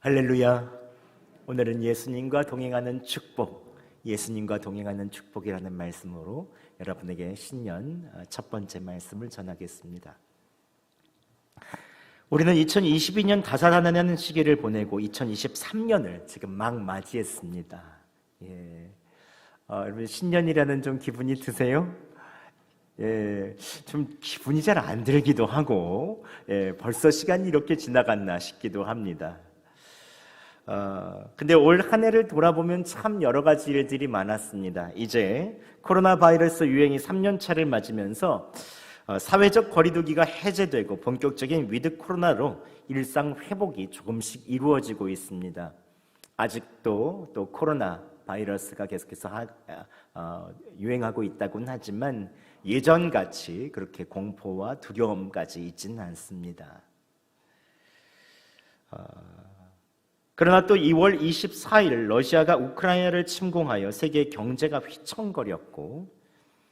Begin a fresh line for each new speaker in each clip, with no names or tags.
할렐루야. 오늘은 예수님과 동행하는 축복, 예수님과 동행하는 축복이라는 말씀으로 여러분에게 신년 첫 번째 말씀을 전하겠습니다. 우리는 2022년 다사다난하는 시기를 보내고 2023년을 지금 막 맞이했습니다. 여러분 신년이라는 좀 기분이 드세요? 좀 기분이 잘 안 들기도 하고 벌써 시간이 이렇게 지나갔나 싶기도 합니다. 근데 올 한 해를 돌아보면 참 여러 가지 일들이 많았습니다. 이제 코로나 바이러스 유행이 3년 차를 맞으면서 사회적 거리두기가 해제되고 본격적인 위드 코로나로 일상 회복이 조금씩 이루어지고 있습니다. 아직도 또 코로나 바이러스가 계속해서 유행하고 있다고는 하지만 예전같이 그렇게 공포와 두려움까지 있지는 않습니다. 그러나 또 2월 24일 러시아가 우크라이나를 침공하여 세계 경제가 휘청거렸고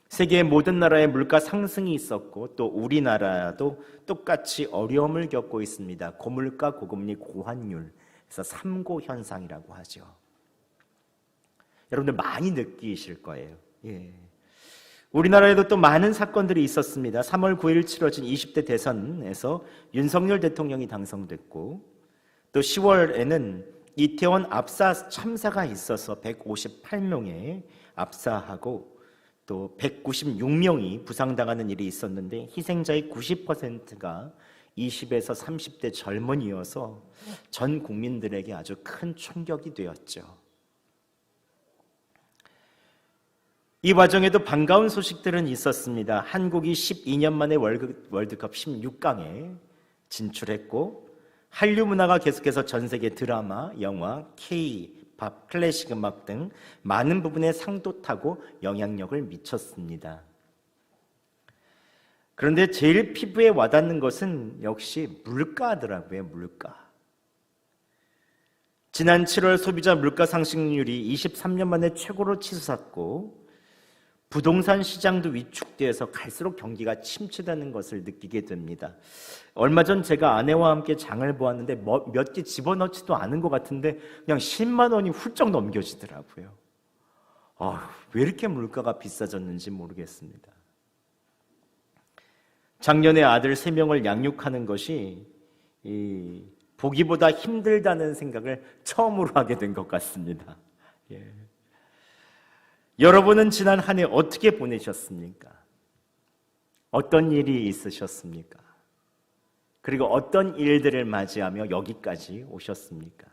세계의 모든 나라의 물가 상승이 있었고 또 우리나라도 똑같이 어려움을 겪고 있습니다. 고물가, 고금리, 고환율, 그래서 3고 현상이라고 하죠. 여러분들 많이 느끼실 거예요. 우리나라에도 또 많은 사건들이 있었습니다. 3월 9일 치러진 20대 대선에서 윤석열 대통령이 당선됐고 또 10월에는 이태원 압사 참사가 있어서 158명에 압사하고 또 196명이 부상당하는 일이 있었는데 희생자의 90%가 20에서 30대 젊은이여서 전 국민들에게 아주 큰 충격이 되었죠. 이 과정에도 반가운 소식들은 있었습니다. 한국이 12년 만에 월드컵 16강에 진출했고 한류 문화가 계속해서 전 세계 드라마, 영화, K-팝, 클래식 음악 등 많은 부분에 상도 타고 영향력을 미쳤습니다. 그런데 제일 피부에 와닿는 것은 역시 물가더라고요. 물가. 지난 7월 소비자 물가 상승률이 23년 만에 최고로 치솟았고 부동산 시장도 위축되어서 갈수록 경기가 침체되는 것을 느끼게 됩니다. 얼마 전 제가 아내와 함께 장을 보았는데 몇 개 집어넣지도 않은 것 같은데 그냥 10만 원이 훌쩍 넘겨지더라고요. 왜 이렇게 물가가 비싸졌는지 모르겠습니다. 작년에 아들 3명을 양육하는 것이 보기보다 힘들다는 생각을 처음으로 하게 된 것 같습니다. 여러분은 지난 한 해 어떻게 보내셨습니까? 어떤 일이 있으셨습니까? 그리고 어떤 일들을 맞이하며 여기까지 오셨습니까?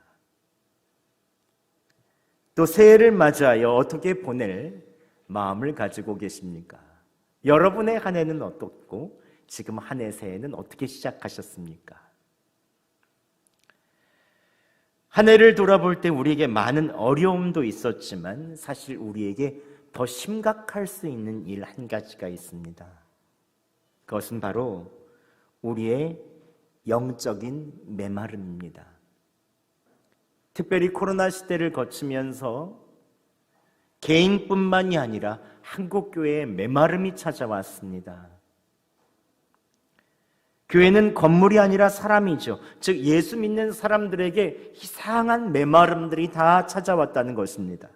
또 새해를 맞이하여 어떻게 보낼 마음을 가지고 계십니까? 여러분의 한 해는 어떻고 지금 한 해 새해는 어떻게 시작하셨습니까? 한 해를 돌아볼 때 우리에게 많은 어려움도 있었지만 사실 우리에게 더 심각할 수 있는 일 한 가지가 있습니다. 그것은 바로 우리의 영적인 메마름입니다. 특별히 코로나 시대를 거치면서 개인뿐만이 아니라 한국교회에 메마름이 찾아왔습니다. 교회는 건물이 아니라 사람이죠. 즉 예수 믿는 사람들에게 이상한 메마름들이 다 찾아왔다는 것입니다.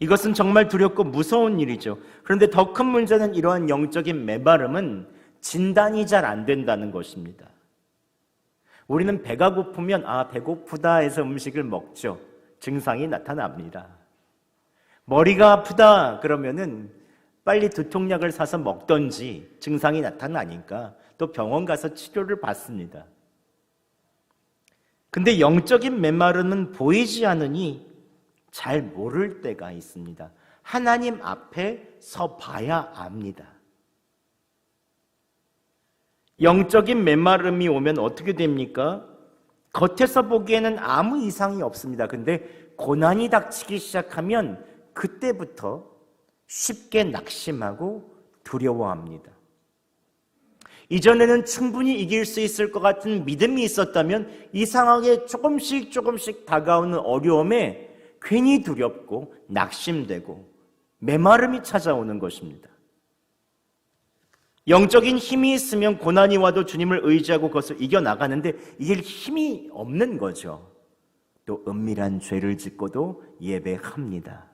이것은 정말 두렵고 무서운 일이죠. 그런데 더 큰 문제는 이러한 영적인 메마름은 진단이 잘 안 된다는 것입니다. 우리는 배가 고프면 배고프다 해서 음식을 먹죠. 증상이 나타납니다. 머리가 아프다 그러면은 빨리 두통약을 사서 먹던지 증상이 나타나니까 또 병원 가서 치료를 받습니다. 근데 영적인 메마름은 보이지 않으니 잘 모를 때가 있습니다. 하나님 앞에 서 봐야 압니다. 영적인 메마름이 오면 어떻게 됩니까? 겉에서 보기에는 아무 이상이 없습니다. 근데 고난이 닥치기 시작하면 그때부터 쉽게 낙심하고 두려워합니다. 이전에는 충분히 이길 수 있을 것 같은 믿음이 있었다면 이상하게 조금씩 다가오는 어려움에 괜히 두렵고 낙심되고 메마름이 찾아오는 것입니다. 영적인 힘이 있으면 고난이 와도 주님을 의지하고 그것을 이겨나가는데 이게 힘이 없는 거죠. 또 은밀한 죄를 짓고도 예배합니다.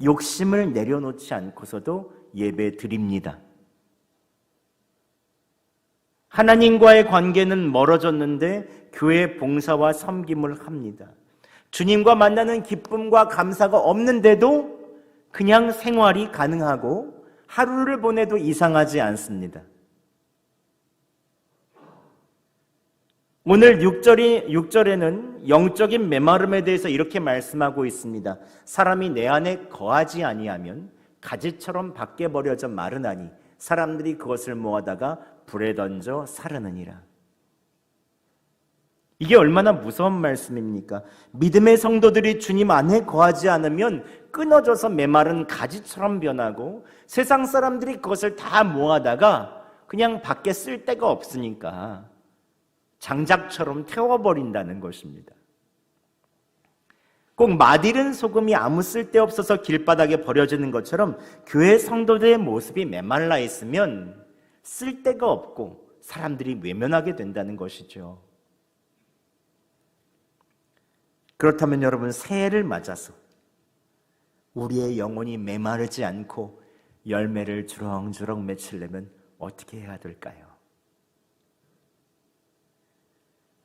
욕심을 내려놓지 않고서도 예배 드립니다. 하나님과의 관계는 멀어졌는데 교회 봉사와 섬김을 합니다. 주님과 만나는 기쁨과 감사가 없는데도 그냥 생활이 가능하고 하루를 보내도 이상하지 않습니다. 오늘 6절에는 영적인 메마름에 대해서 이렇게 말씀하고 있습니다. 사람이 내 안에 거하지 아니하면 가지처럼 밖에 버려져 마르나니 사람들이 그것을 모아다가 불에 던져 사르느니라. 이게 얼마나 무서운 말씀입니까? 믿음의 성도들이 주님 안에 거하지 않으면 끊어져서 메마른 가지처럼 변하고 세상 사람들이 그것을 다 모아다가 그냥 밖에 쓸 데가 없으니까 장작처럼 태워버린다는 것입니다. 꼭 맛있는 소금이 아무 쓸데없어서 길바닥에 버려지는 것처럼 교회 성도들의 모습이 메말라 있으면 쓸데가 없고 사람들이 외면하게 된다는 것이죠. 그렇다면 여러분, 새해를 맞아서 우리의 영혼이 메마르지 않고 열매를 주렁주렁 맺히려면 어떻게 해야 될까요?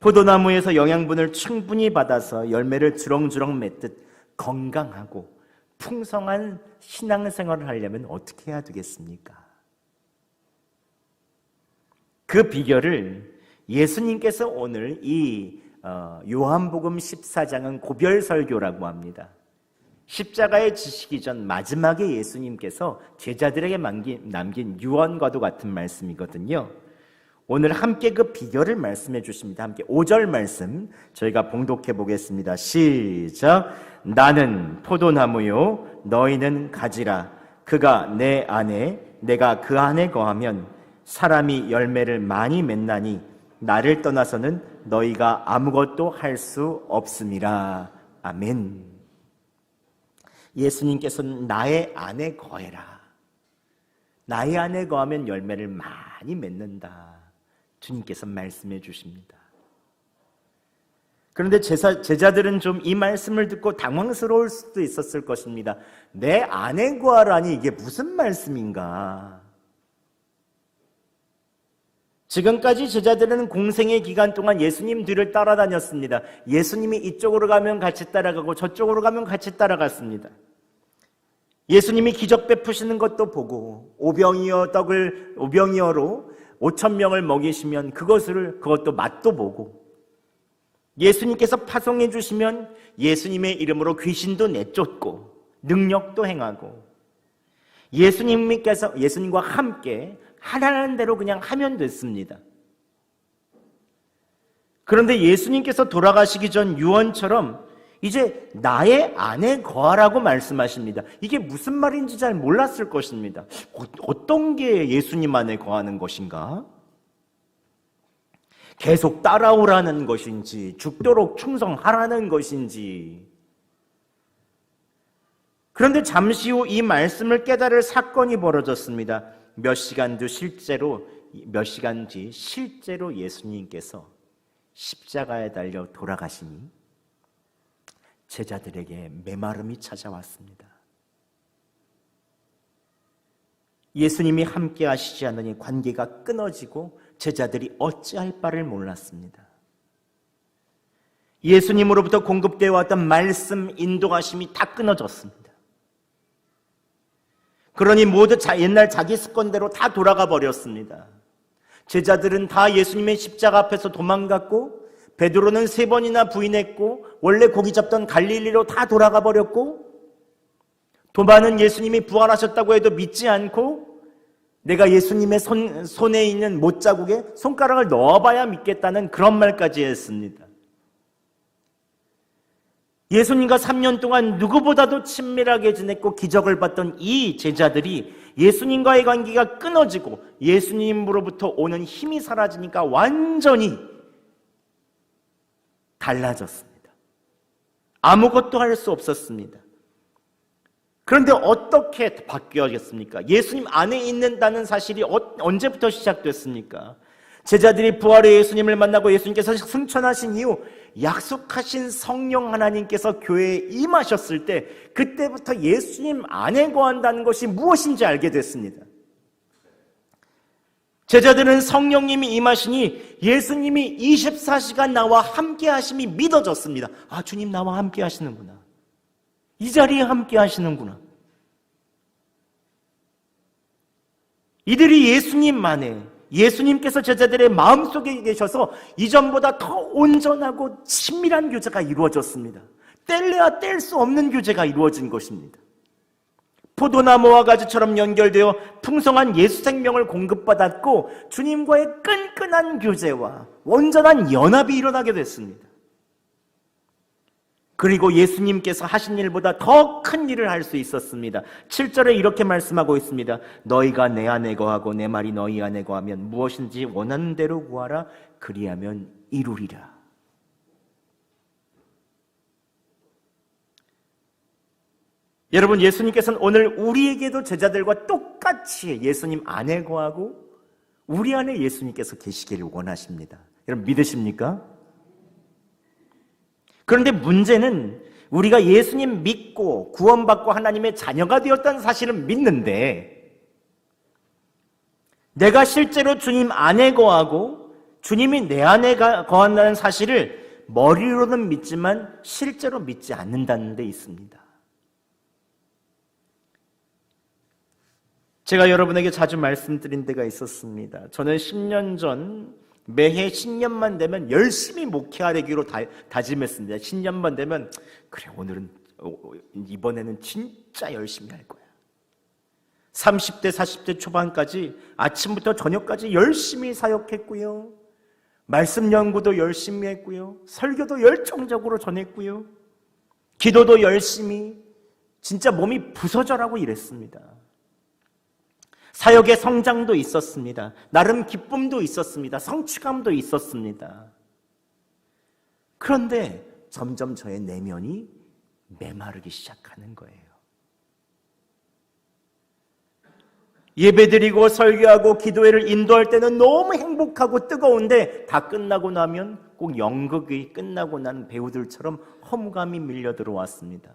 포도나무에서 영양분을 충분히 받아서 열매를 주렁주렁 맺듯 건강하고 풍성한 신앙생활을 하려면 어떻게 해야 되겠습니까? 그 비결을 예수님께서 오늘 이 요한복음 14장은 고별설교라고 합니다. 십자가에 지시기 전 마지막에 예수님께서 제자들에게 남긴 유언과도 같은 말씀이거든요. 오늘 함께 그 비결을 말씀해 주십니다. 함께 5절 말씀 저희가 봉독해 보겠습니다. 시작. 나는 포도나무요 너희는 가지라. 그가 내 안에 내가 그 안에 거하면 사람이 열매를 많이 맺나니 나를 떠나서는 너희가 아무것도 할 수 없음이라. 아멘. 예수님께서는 나의 안에 거해라. 나의 안에 거하면 열매를 많이 맺는다. 주님께서 말씀해 주십니다. 그런데 제자들은 좀 이 말씀을 듣고 당황스러울 수도 있었을 것입니다. 내 안에 거하라니 이게 무슨 말씀인가? 지금까지 제자들은 공생의 기간 동안 예수님 뒤를 따라다녔습니다. 예수님이 이쪽으로 가면 같이 따라가고 저쪽으로 가면 같이 따라갔습니다. 예수님이 기적 베푸시는 것도 보고 오병이어로 5,000명을 먹이시면 그것도 맛도 보고 예수님께서 파송해 주시면 예수님의 이름으로 귀신도 내쫓고 능력도 행하고 예수님과 함께 하라는 대로 그냥 하면 됐습니다. 그런데 예수님께서 돌아가시기 전 유언처럼 이제 나의 안에 거하라고 말씀하십니다. 이게 무슨 말인지 잘 몰랐을 것입니다. 어떤 게 예수님 안에 거하는 것인가? 계속 따라오라는 것인지 죽도록 충성하라는 것인지. 그런데 잠시 후 이 말씀을 깨달을 사건이 벌어졌습니다. 몇 시간 뒤 실제로 예수님께서 십자가에 달려 돌아가시니 제자들에게 메마름이 찾아왔습니다. 예수님이 함께 하시지 않으니 관계가 끊어지고 제자들이 어찌할 바를 몰랐습니다. 예수님으로부터 공급되어 왔던 말씀, 인도하심이 다 끊어졌습니다. 그러니 모두 옛날 자기 습관대로 다 돌아가 버렸습니다. 제자들은 다 예수님의 십자가 앞에서 도망갔고 베드로는 3번이나 부인했고 원래 고기 잡던 갈릴리로 다 돌아가 버렸고 도마는 예수님이 부활하셨다고 해도 믿지 않고 내가 예수님의 손에 있는 못자국에 손가락을 넣어봐야 믿겠다는 그런 말까지 했습니다. 예수님과 3년 동안 누구보다도 친밀하게 지냈고 기적을 봤던 이 제자들이 예수님과의 관계가 끊어지고 예수님으로부터 오는 힘이 사라지니까 완전히 달라졌습니다. 아무것도 할 수 없었습니다. 그런데 어떻게 바뀌어졌습니까? 예수님 안에 있는다는 사실이 언제부터 시작됐습니까? 제자들이 부활의 예수님을 만나고 예수님께서 승천하신 이후 약속하신 성령 하나님께서 교회에 임하셨을 때 그때부터 예수님 안에 거한다는 것이 무엇인지 알게 됐습니다. 제자들은 성령님이 임하시니 예수님이 24시간 나와 함께 하심이 믿어졌습니다. 아, 주님 나와 함께 하시는구나. 이 자리에 함께 하시는구나. 이들이 예수님만에, 예수님께서 제자들의 마음속에 계셔서 이전보다 더 온전하고 친밀한 교제가 이루어졌습니다. 뗄래야 뗄 수 없는 교제가 이루어진 것입니다. 포도나무와 가지처럼 연결되어 풍성한 예수 생명을 공급받았고 주님과의 끈끈한 교제와 온전한 연합이 일어나게 됐습니다. 그리고 예수님께서 하신 일보다 더 큰 일을 할 수 있었습니다. 7절에 이렇게 말씀하고 있습니다. 너희가 내 안에 거하고 내 말이 너희 안에 거하면 무엇인지 원하는 대로 구하라. 그리하면 이루리라. 여러분, 예수님께서는 오늘 우리에게도 제자들과 똑같이 예수님 안에 거하고 우리 안에 예수님께서 계시기를 원하십니다. 여러분 믿으십니까? 그런데 문제는 우리가 예수님 믿고 구원받고 하나님의 자녀가 되었다는 사실은 믿는데 내가 실제로 주님 안에 거하고 주님이 내 안에 거한다는 사실을 머리로는 믿지만 실제로 믿지 않는다는 데 있습니다. 제가 여러분에게 자주 말씀드린 데가 있었습니다. 저는 10년 전 매해 신년만 되면 열심히 목회하기로 다짐했습니다. 신년만 되면 그래 이번에는 진짜 열심히 할 거야. 30대 40대 초반까지 아침부터 저녁까지 열심히 사역했고요. 말씀 연구도 열심히 했고요. 설교도 열정적으로 전했고요. 기도도 열심히 진짜 몸이 부서져라고 일했습니다. 사역의 성장도 있었습니다. 나름 기쁨도 있었습니다. 성취감도 있었습니다. 그런데 점점 저의 내면이 메마르기 시작하는 거예요. 예배드리고 설교하고 기도회를 인도할 때는 너무 행복하고 뜨거운데 다 끝나고 나면 꼭 연극이 끝나고 난 배우들처럼 허무감이 밀려 들어왔습니다.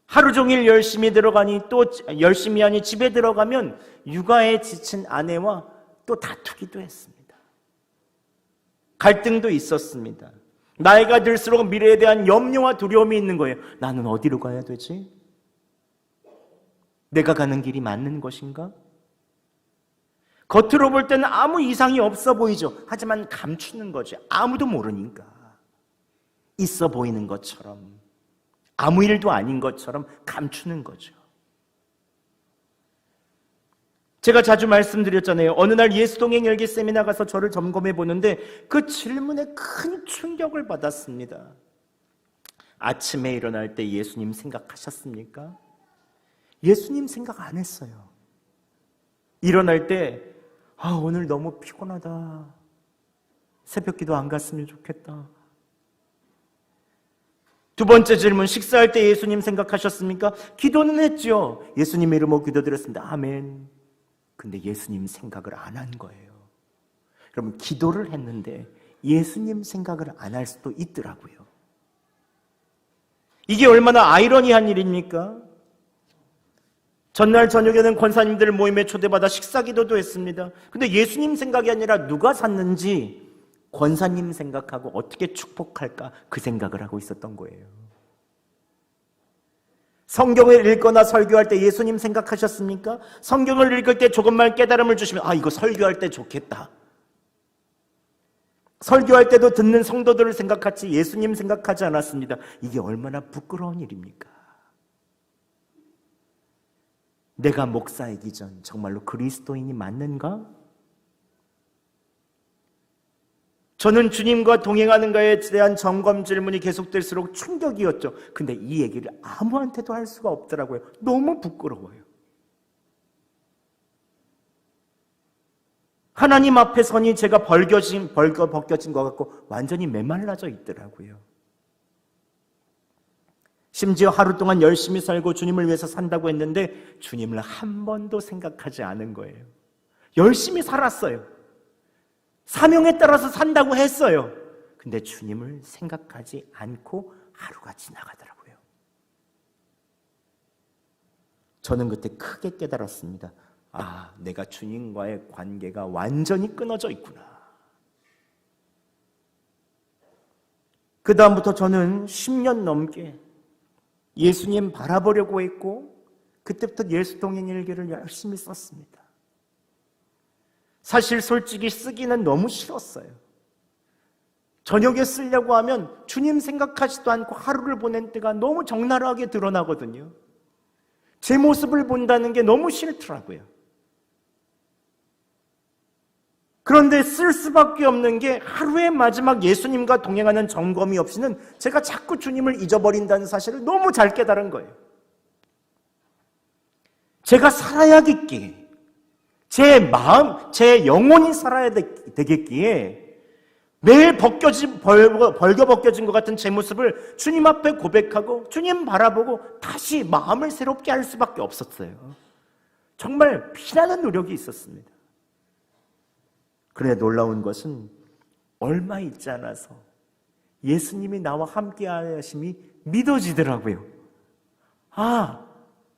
하루 종일 열심히 들어가니 또 열심히 하니 집에 들어가면 육아에 지친 아내와 또 다투기도 했습니다. 갈등도 있었습니다. 나이가 들수록 미래에 대한 염려와 두려움이 있는 거예요. 나는 어디로 가야 되지? 내가 가는 길이 맞는 것인가? 겉으로 볼 때는 아무 이상이 없어 보이죠. 하지만 감추는 거죠. 아무도 모르니까. 있어 보이는 것처럼. 아무 일도 아닌 것처럼 감추는 거죠. 제가 자주 말씀드렸잖아요. 어느 날 예수동행 열기 세미나 가서 저를 점검해 보는데 그 질문에 큰 충격을 받았습니다. 아침에 일어날 때 예수님 생각하셨습니까? 예수님 생각 안 했어요. 일어날 때 오늘 너무 피곤하다. 새벽기도 안 갔으면 좋겠다. 두 번째 질문, 식사할 때 예수님 생각하셨습니까? 기도는 했죠. 예수님 이름으로 기도드렸습니다. 아멘. 근데 예수님 생각을 안 한 거예요. 여러분, 기도를 했는데 예수님 생각을 안 할 수도 있더라고요. 이게 얼마나 아이러니한 일입니까? 전날 저녁에는 권사님들 모임에 초대받아 식사기도도 했습니다. 근데 예수님 생각이 아니라 누가 샀는지 권사님 생각하고 어떻게 축복할까 그 생각을 하고 있었던 거예요. 성경을 읽거나 설교할 때 예수님 생각하셨습니까? 성경을 읽을 때 조금만 깨달음을 주시면 이거 설교할 때 좋겠다. 설교할 때도 듣는 성도들을 생각하지 예수님 생각하지 않았습니다. 이게 얼마나 부끄러운 일입니까? 내가 목사이기 전 정말로 그리스도인이 맞는가? 저는 주님과 동행하는 것에 대한 점검 질문이 계속될수록 충격이었죠. 근데 이 얘기를 아무한테도 할 수가 없더라고요. 너무 부끄러워요. 하나님 앞에 서니 제가 벗겨진 것 같고 완전히 메말라져 있더라고요. 심지어 하루 동안 열심히 살고 주님을 위해서 산다고 했는데 주님을 한 번도 생각하지 않은 거예요. 열심히 살았어요. 사명에 따라서 산다고 했어요. 근데 주님을 생각하지 않고 하루가 지나가더라고요. 저는 그때 크게 깨달았습니다. 아, 내가 주님과의 관계가 완전히 끊어져 있구나. 그 다음부터 저는 10년 넘게 예수님 바라보려고 했고 그때부터 예수 동행 일기를 열심히 썼습니다. 사실 솔직히 쓰기는 너무 싫었어요. 저녁에 쓰려고 하면 주님 생각하지도 않고 하루를 보낸 때가 너무 적나라하게 드러나거든요. 제 모습을 본다는 게 너무 싫더라고요. 그런데 쓸 수밖에 없는 게 하루의 마지막 예수님과 동행하는 점검이 없이는 제가 자꾸 주님을 잊어버린다는 사실을 너무 잘 깨달은 거예요. 제가 살아야겠기에, 제 마음, 제 영혼이 살아야 되겠기에 매일 벌겨 벗겨진 것 같은 제 모습을 주님 앞에 고백하고 주님 바라보고 다시 마음을 새롭게 할 수밖에 없었어요. 정말 피나는 노력이 있었습니다. 그런데 놀라운 것은 얼마 있지 않아서 예수님이 나와 함께 하심이 믿어지더라고요. 아,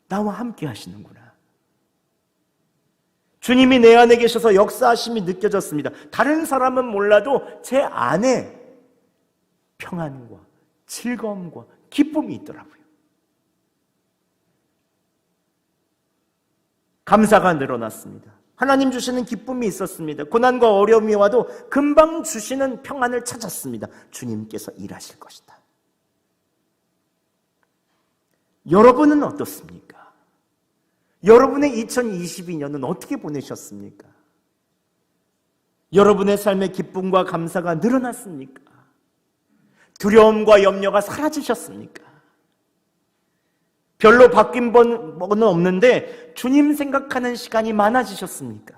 나와 함께 하시는구나. 주님이 내 안에 계셔서 역사하심이 느껴졌습니다. 다른 사람은 몰라도 제 안에 평안과 즐거움과 기쁨이 있더라고요. 감사가 늘어났습니다. 하나님 주시는 기쁨이 있었습니다. 고난과 어려움이 와도 금방 주시는 평안을 찾았습니다. 주님께서 일하실 것이다. 여러분은 어떻습니까? 여러분의 2022년은 어떻게 보내셨습니까? 여러분의 삶의 기쁨과 감사가 늘어났습니까? 두려움과 염려가 사라지셨습니까? 별로 바뀐 번은 없는데 주님 생각하는 시간이 많아지셨습니까?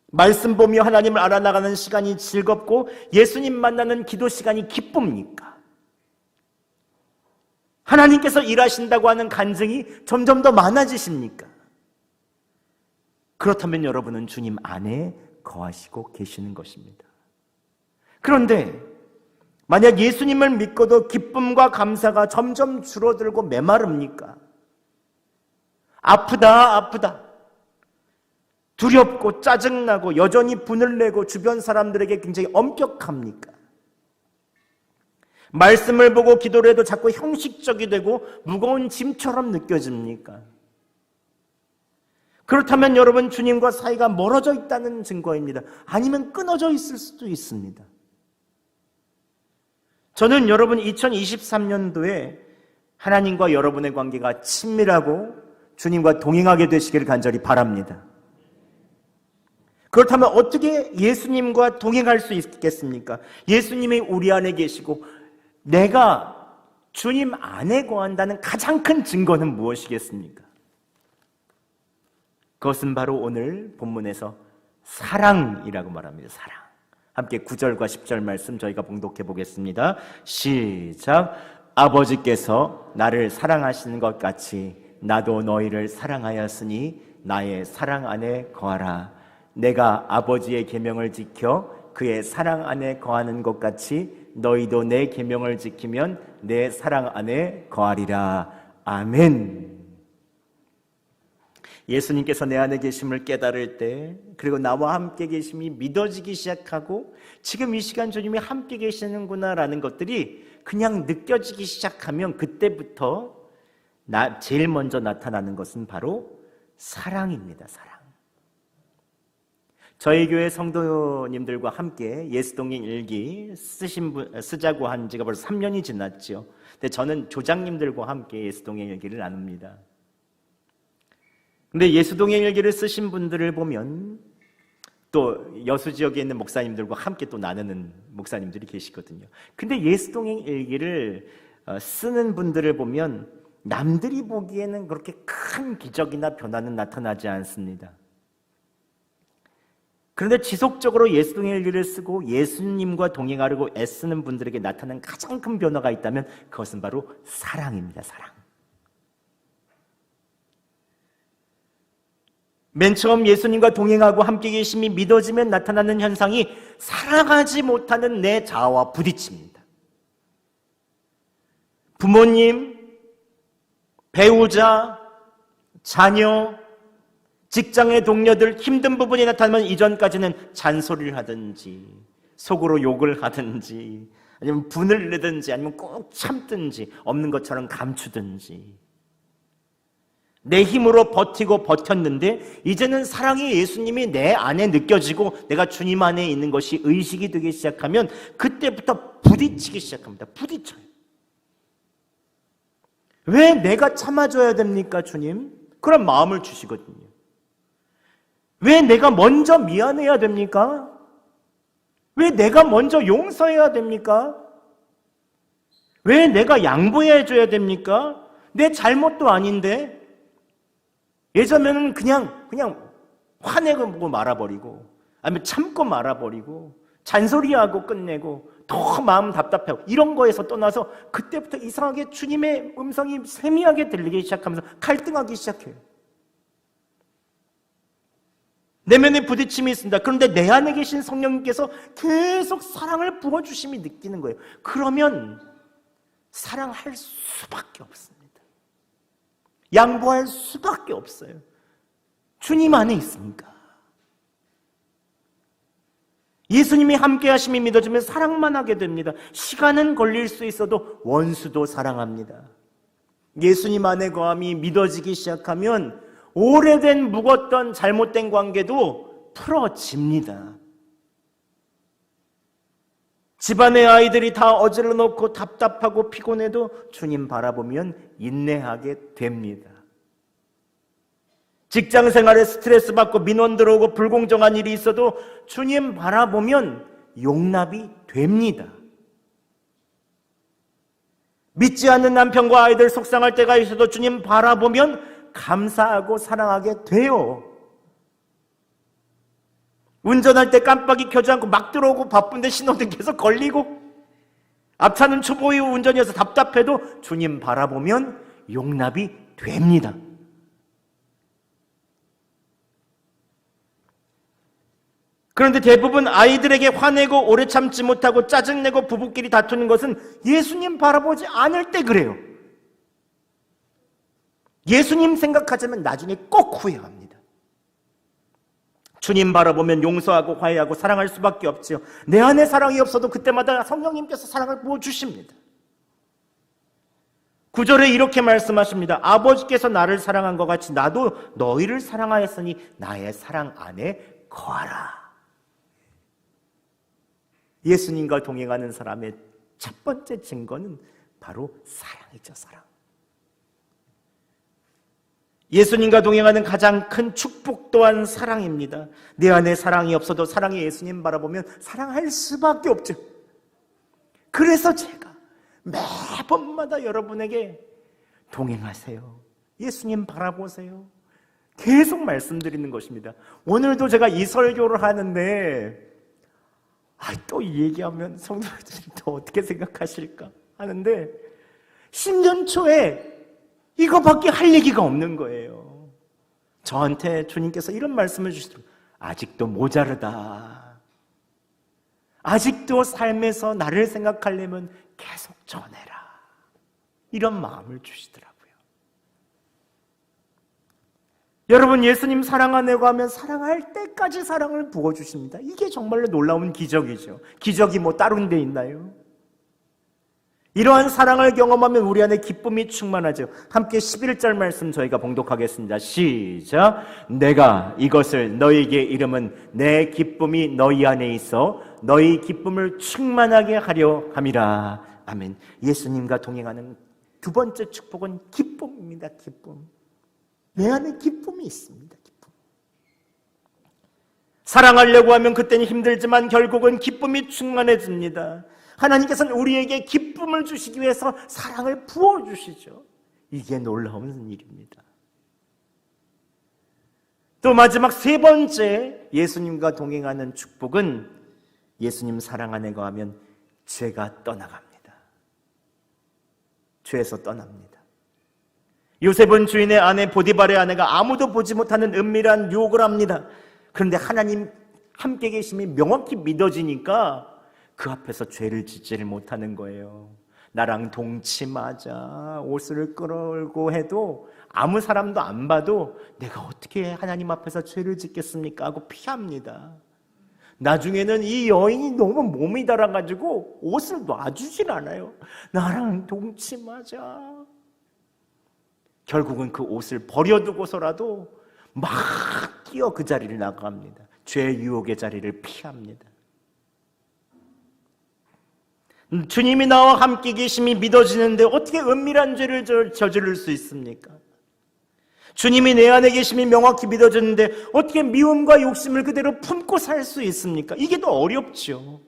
말씀 보며 하나님을 알아나가는 시간이 즐겁고 예수님 만나는 기도 시간이 기쁩니까? 하나님께서 일하신다고 하는 간증이 점점 더 많아지십니까? 그렇다면 여러분은 주님 안에 거하시고 계시는 것입니다. 그런데 만약 예수님을 믿고도 기쁨과 감사가 점점 줄어들고 메마릅니까? 아프다. 두렵고 짜증나고 여전히 분을 내고 주변 사람들에게 굉장히 엄격합니까? 말씀을 보고 기도를 해도 자꾸 형식적이 되고 무거운 짐처럼 느껴집니까? 그렇다면 여러분 주님과 사이가 멀어져 있다는 증거입니다. 아니면 끊어져 있을 수도 있습니다. 저는 여러분 2023년도에 하나님과 여러분의 관계가 친밀하고 주님과 동행하게 되시기를 간절히 바랍니다. 그렇다면 어떻게 예수님과 동행할 수 있겠습니까? 예수님이 우리 안에 계시고 내가 주님 안에 거한다는 가장 큰 증거는 무엇이겠습니까? 그것은 바로 오늘 본문에서 사랑이라고 말합니다. 사랑. 함께 9절과 10절 말씀 저희가 봉독해 보겠습니다. 시작. 아버지께서 나를 사랑하시는 것 같이 나도 너희를 사랑하였으니 나의 사랑 안에 거하라. 내가 아버지의 계명을 지켜 그의 사랑 안에 거하는 것 같이 너희도 내 계명을 지키면 내 사랑 안에 거하리라. 아멘. 예수님께서 내 안에 계심을 깨달을 때, 그리고 나와 함께 계심이 믿어지기 시작하고 지금 이 시간 주님이 함께 계시는구나라는 것들이 그냥 느껴지기 시작하면 그때부터 제일 먼저 나타나는 것은 바로 사랑입니다. 사랑. 저희 교회 성도님들과 함께 예수동행 일기 쓰자고 한 지가 벌써 3년이 지났죠. 근데 저는 조장님들과 함께 예수동행 일기를 나눕니다. 근데 예수동행 일기를 쓰신 분들을 보면 또 여수 지역에 있는 목사님들과 함께 또 나누는 목사님들이 계시거든요. 근데 예수동행 일기를 쓰는 분들을 보면 남들이 보기에는 그렇게 큰 기적이나 변화는 나타나지 않습니다. 그런데 지속적으로 예수님의 일기를 쓰고 예수님과 동행하려고 애쓰는 분들에게 나타나는 가장 큰 변화가 있다면 그것은 바로 사랑입니다. 사랑. 맨 처음 예수님과 동행하고 함께 계심이 믿어지면 나타나는 현상이 사랑하지 못하는 내 자아와 부딪힙니다. 부모님, 배우자, 자녀, 직장의 동료들 힘든 부분이 나타나면 이전까지는 잔소리를 하든지 속으로 욕을 하든지 아니면 분을 내든지 아니면 꼭 참든지 없는 것처럼 감추든지 내 힘으로 버티고 버텼는데 이제는 사랑의 예수님이 내 안에 느껴지고 내가 주님 안에 있는 것이 의식이 되기 시작하면 그때부터 부딪히기 시작합니다. 부딪혀요. 왜 내가 참아줘야 됩니까, 주님? 그런 마음을 주시거든요. 왜 내가 먼저 미안해야 됩니까? 왜 내가 먼저 용서해야 됩니까? 왜 내가 양보해줘야 됩니까? 내 잘못도 아닌데 예전에는 그냥 화내고 말아버리고 아니면 참고 말아버리고 잔소리하고 끝내고 더 마음 답답하고 이런 거에서 떠나서 그때부터 이상하게 주님의 음성이 세미하게 들리기 시작하면서 갈등하기 시작해요. 내면에 부딪힘이 있습니다. 그런데 내 안에 계신 성령님께서 계속 사랑을 부어주심이 느끼는 거예요. 그러면 사랑할 수밖에 없습니다. 양보할 수밖에 없어요. 주님 안에 있으니까. 예수님이 함께 하심이 믿어지면 사랑만 하게 됩니다. 시간은 걸릴 수 있어도 원수도 사랑합니다. 예수님 안에 거함이 믿어지기 시작하면 오래된 묵었던 잘못된 관계도 풀어집니다. 집안의 아이들이 다 어질러 놓고 답답하고 피곤해도 주님 바라보면 인내하게 됩니다. 직장 생활에 스트레스 받고 민원 들어오고 불공정한 일이 있어도 주님 바라보면 용납이 됩니다. 믿지 않는 남편과 아이들 속상할 때가 있어도 주님 바라보면 감사하고 사랑하게 돼요. 운전할 때 깜빡이 켜지 않고 막 들어오고 바쁜데 신호등 계속 걸리고 앞차는 초보 이후 운전이어서 답답해도 주님 바라보면 용납이 됩니다. 그런데 대부분 아이들에게 화내고 오래 참지 못하고 짜증내고 부부끼리 다투는 것은 예수님 바라보지 않을 때 그래요. 예수님 생각하자면 나중에 꼭 후회합니다. 주님 바라보면 용서하고 화해하고 사랑할 수밖에 없지요. 내 안에 사랑이 없어도 그때마다 성령님께서 사랑을 부어주십니다. 9절에 이렇게 말씀하십니다. 아버지께서 나를 사랑한 것 같이 나도 너희를 사랑하였으니 나의 사랑 안에 거하라. 예수님과 동행하는 사람의 첫 번째 증거는 바로 사랑이죠. 사랑. 예수님과 동행하는 가장 큰 축복 또한 사랑입니다. 내 안에 사랑이 없어도 사랑의 예수님 바라보면 사랑할 수밖에 없죠. 그래서 제가 매번마다 여러분에게 동행하세요. 예수님 바라보세요. 계속 말씀드리는 것입니다. 오늘도 제가 이 설교를 하는데 또 이 얘기하면 성도들이 또 어떻게 생각하실까 하는데 10년 초에 이거밖에 할 얘기가 없는 거예요. 저한테 주님께서 이런 말씀을 주시더라고요. 아직도 모자르다. 아직도 삶에서 나를 생각하려면 계속 전해라. 이런 마음을 주시더라고요. 여러분, 예수님 사랑하네고 하면 사랑할 때까지 사랑을 부어주십니다. 이게 정말로 놀라운 기적이죠. 기적이 뭐 다른 데 있나요? 이러한 사랑을 경험하면 우리 안에 기쁨이 충만하죠. 함께 11절 말씀 저희가 봉독하겠습니다. 시작. 내가 이것을 너희에게 이름은 내 기쁨이 너희 안에 있어 너희 기쁨을 충만하게 하려 함이라. 아멘. 예수님과 동행하는 두 번째 축복은 기쁨입니다. 기쁨. 내 안에 기쁨이 있습니다. 기쁨. 사랑하려고 하면 그때는 힘들지만 결국은 기쁨이 충만해집니다. 하나님께서는 우리에게 기쁨을 주시기 위해서 사랑을 부어주시죠. 이게 놀라운 일입니다. 또 마지막 세 번째 예수님과 동행하는 축복은 예수님 사랑 안에 거하면 죄가 떠나갑니다. 죄에서 떠납니다. 요셉은 주인의 아내 보디발의 아내가 아무도 보지 못하는 은밀한 유혹을 합니다. 그런데 하나님 함께 계심이 명확히 믿어지니까 그 앞에서 죄를 짓지를 못하는 거예요. 나랑 동침하자, 옷을 끌어올고 해도 아무 사람도 안 봐도 내가 어떻게 하나님 앞에서 죄를 짓겠습니까? 하고 피합니다. 나중에는 이 여인이 너무 몸이 달아가지고 옷을 놔주질 않아요. 나랑 동침하자. 결국은 그 옷을 버려두고서라도 막 뛰어 그 자리를 나갑니다. 죄의 유혹의 자리를 피합니다. 주님이 나와 함께 계심이 믿어지는데 어떻게 은밀한 죄를 저지를 수 있습니까? 주님이 내 안에 계심이 명확히 믿어졌는데 어떻게 미움과 욕심을 그대로 품고 살 수 있습니까? 이게 더 어렵죠.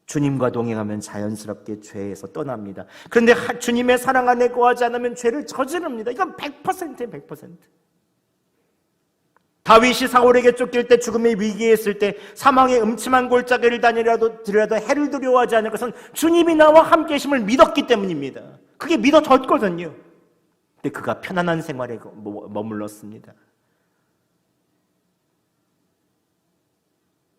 주님과 동행하면 자연스럽게 죄에서 떠납니다. 그런데 주님의 사랑 안에 거하지 않으면 죄를 저지릅니다. 이건 100%예요, 100%. 다윗이 사울에게 쫓길 때 죽음의 위기에 있을 때 사망의 음침한 골짜기를 다니더라도 해를 두려워하지 않을 것은 주님이 나와 함께 계심을 믿었기 때문입니다. 그게 믿어졌거든요. 근데 그가 편안한 생활에 머물렀습니다.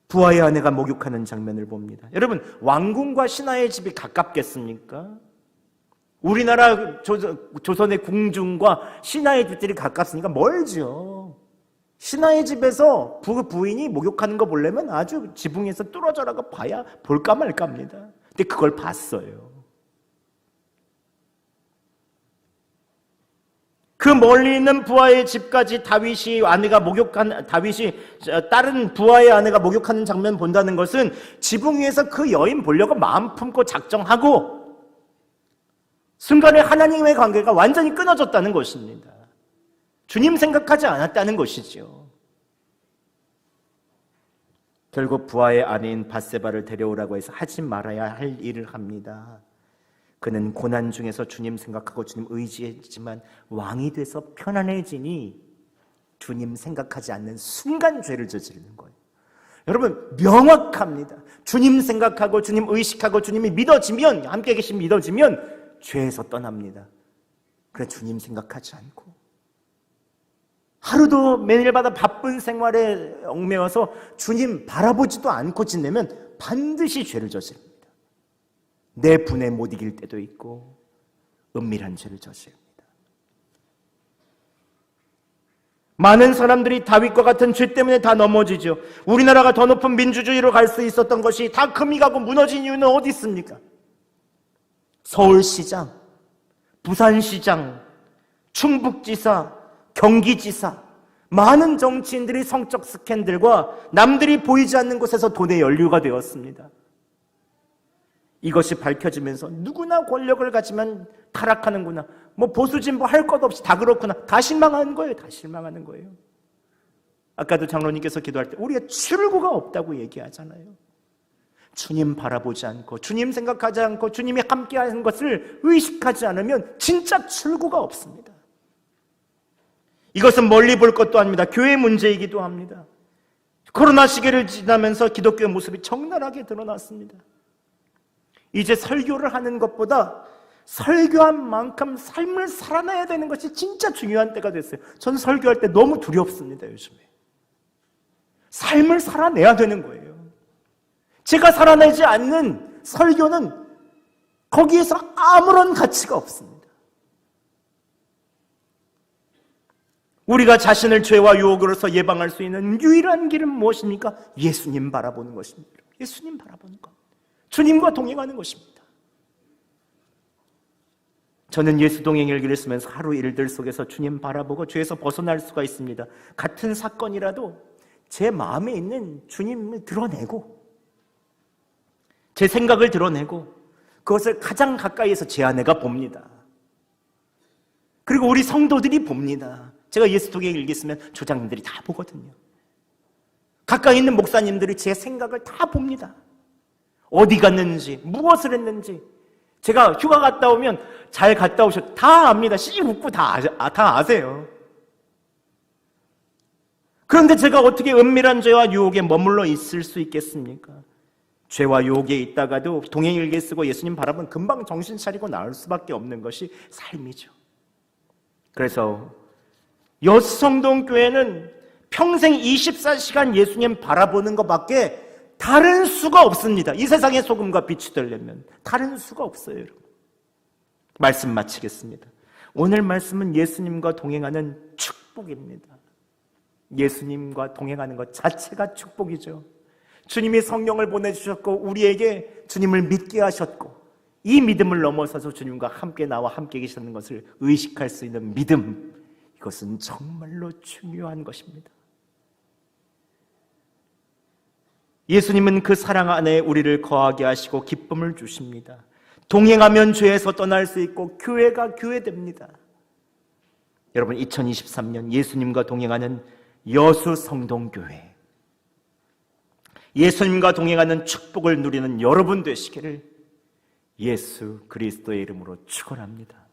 부하의 아내가 목욕하는 장면을 봅니다. 여러분, 왕궁과 신하의 집이 가깝겠습니까? 우리나라 조선의 궁중과 신하의 집들이 가깝으니까 멀죠. 신하의 집에서 부인이 목욕하는 거 보려면 아주 지붕에서 뚫어져라고 봐야 볼까 말까입니다. 근데 그걸 봤어요. 그 멀리 있는 부하의 집까지 다윗이 다른 부하의 아내가 목욕하는 장면 본다는 것은 지붕 위에서 그 여인 보려고 마음 품고 작정하고 순간에 하나님의 관계가 완전히 끊어졌다는 것입니다. 주님 생각하지 않았다는 것이죠. 결국 부하의 아내인 밧세바를 데려오라고 해서 하지 말아야 할 일을 합니다. 그는 고난 중에서 주님 생각하고 주님 의지했지만 왕이 돼서 편안해지니 주님 생각하지 않는 순간 죄를 저지르는 거예요. 여러분, 명확합니다. 주님 생각하고 주님 의식하고 주님이 믿어지면, 함께 계신 믿어지면 죄에서 떠납니다. 그래, 주님 생각하지 않고 하루도 매일마다 바쁜 생활에 얽매여서 주님 바라보지도 않고 지내면 반드시 죄를 저지릅니다. 내 분에 못 이길 때도 있고 은밀한 죄를 저지릅니다. 많은 사람들이 다윗과 같은 죄 때문에 다 넘어지죠. 우리나라가 더 높은 민주주의로 갈 수 있었던 것이 다 금이 가고 무너진 이유는 어디 있습니까? 서울시장, 부산시장, 충북지사, 경기지사, 많은 정치인들이 성적 스캔들과 남들이 보이지 않는 곳에서 돈의 연류가 되었습니다. 이것이 밝혀지면서 누구나 권력을 가지면 타락하는구나, 뭐 보수 진보 할 것 없이 다 그렇구나, 다 실망하는 거예요. 다 실망하는 거예요. 아까도 장로님께서 기도할 때 우리가 출구가 없다고 얘기하잖아요. 주님 바라보지 않고 주님 생각하지 않고 주님이 함께하는 것을 의식하지 않으면 진짜 출구가 없습니다. 이것은 멀리 볼 것도 아닙니다. 교회 문제이기도 합니다. 코로나 시기를 지나면서 기독교의 모습이 적나라하게 드러났습니다. 이제 설교를 하는 것보다 설교한 만큼 삶을 살아내야 되는 것이 진짜 중요한 때가 됐어요. 저는 설교할 때 너무 두렵습니다, 요즘에. 삶을 살아내야 되는 거예요. 제가 살아내지 않는 설교는 거기에서 아무런 가치가 없습니다. 우리가 자신을 죄와 유혹으로서 예방할 수 있는 유일한 길은 무엇입니까? 예수님 바라보는 것입니다. 예수님 바라보는 것. 주님과 동행하는 것입니다. 저는 예수 동행 일기를 쓰면서 하루 일들 속에서 주님 바라보고 죄에서 벗어날 수가 있습니다. 같은 사건이라도 제 마음에 있는 주님을 드러내고 제 생각을 드러내고 그것을 가장 가까이에서 제 아내가 봅니다. 그리고 우리 성도들이 봅니다. 제가 예수 동행 일기 쓰면 조장님들이 다 보거든요. 가까이 있는 목사님들이 제 생각을 다 봅니다. 어디 갔는지, 무엇을 했는지. 제가 휴가 갔다 오면 잘 갔다 오셨, 다 압니다. 씩 웃고 다 아세요. 그런데 제가 어떻게 은밀한 죄와 유혹에 머물러 있을 수 있겠습니까? 죄와 유혹에 있다가도 동행일기 쓰고 예수님 바라보면 금방 정신 차리고 나올 수밖에 없는 것이 삶이죠. 그래서 여수성동교회는 평생 24시간 예수님 바라보는 것밖에 다른 수가 없습니다. 이 세상의 소금과 빛이 되려면 다른 수가 없어요, 여러분. 말씀 마치겠습니다. 오늘 말씀은 예수님과 동행하는 축복입니다. 예수님과 동행하는 것 자체가 축복이죠. 주님이 성령을 보내주셨고 우리에게 주님을 믿게 하셨고 이 믿음을 넘어서서 주님과 함께 나와 함께 계시는 것을 의식할 수 있는 믿음, 이것은 정말로 중요한 것입니다. 예수님은 그 사랑 안에 우리를 거하게 하시고 기쁨을 주십니다. 동행하면 죄에서 떠날 수 있고 교회가 교회됩니다. 여러분, 2023년 예수님과 동행하는 여수성동교회, 예수님과 동행하는 축복을 누리는 여러분 되시기를 예수 그리스도의 이름으로 축원합니다.